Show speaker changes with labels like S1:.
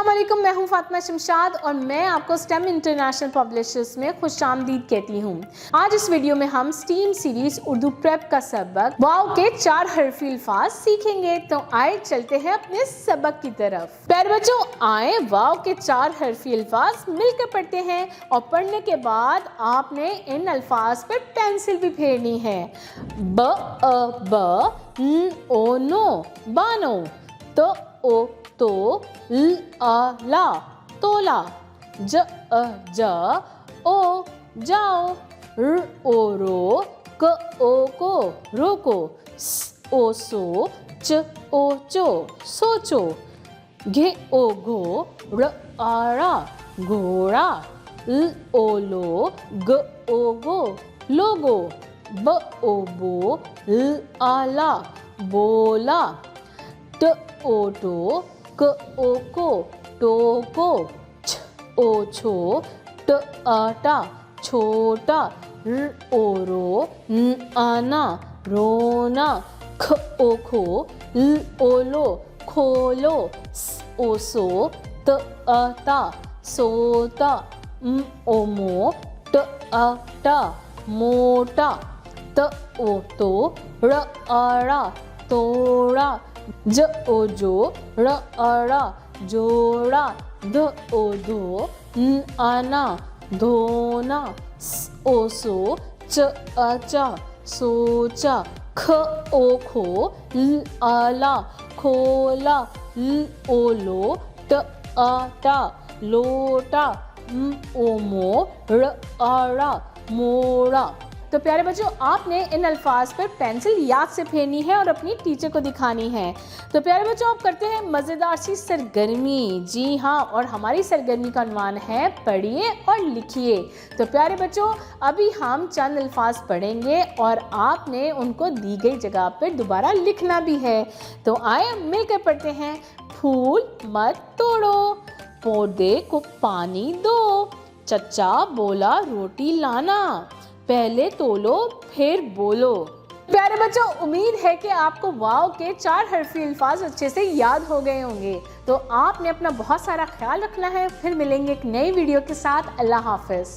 S1: अस्सलाम वालेकुम, मैं हूं फातिमा शमशाद और मैं आपको स्टेम इंटरनेशनल पब्लिशर्स में खुशामदीद कहती हूं। आज इस वीडियो में हम स्टीम सीरीज उर्दू प्रेप का सबक वाव के 4 हरफी अल्फाज सीखेंगे। तो आए चलते हैं अपने सबक की तरफ। प्यारे बच्चों, आए वाव के 4 हरफी अल्फाज मिलकर पढ़ते हैं और पढ़ने के बाद आपने इन अल्फाज पर पेंसिल भी फेरनी है। ब अ ब न ओ नो बानो, तो ओ तो, ल आ ला तोला, ज अ ज ओ जाओ, र ओ रो, क ओ को रोको, स ओ सो, च ओ चो सोचो, घे ओ घो, र आ रा घोड़ा, ल ओ लो, ग ओ गो लोगो, ब ओ बो, ल आ ला बोला, ट ओ टो, क ओ को टोको, छ ओ छो, ट आटा छोटा, र ओ रो, न आना रोना, ख ओ खो, ल ओ लो खोलो, स ओ सो, त आता सोता, म ओ मो, ट आटा मोटा, त ओ तो, र आड़ा तोड़ा, ज ओ जो, र अड़ा जोड़ा, ध ओ धो, न आना धोना, स ओ सो, च आचा सोचा, ख ओ खो, ल आला खोला, ल ओ लो, ट आटा लोटा, म ओ मो, र आड़ा मोड़ा। तो प्यारे बच्चों, आपने इन अल्फाज पर पेंसिल याद से फेरनी है और अपनी टीचर को दिखानी है। तो प्यारे बच्चों, आप करते हैं मज़ेदार सी सरगर्मी। जी हाँ, और हमारी सरगर्मी का उन्वान है पढ़िए और लिखिए। तो प्यारे बच्चों, अभी हम चंद अल्फाज पढ़ेंगे और आपने उनको दी गई जगह पर दोबारा लिखना भी है। तो आए मिलकर पढ़ते हैं। फूल मत तोड़ो, पौधे को पानी दो, चचा बोला रोटी लाना, पहले तोलो फिर बोलो। प्यारे बच्चों, उम्मीद है कि आपको वाव के 4 हरफी अल्फाज अच्छे से याद हो गए होंगे। तो आपने अपना बहुत सारा ख्याल रखना है। फिर मिलेंगे एक नई वीडियो के साथ। अल्लाह हाफिज।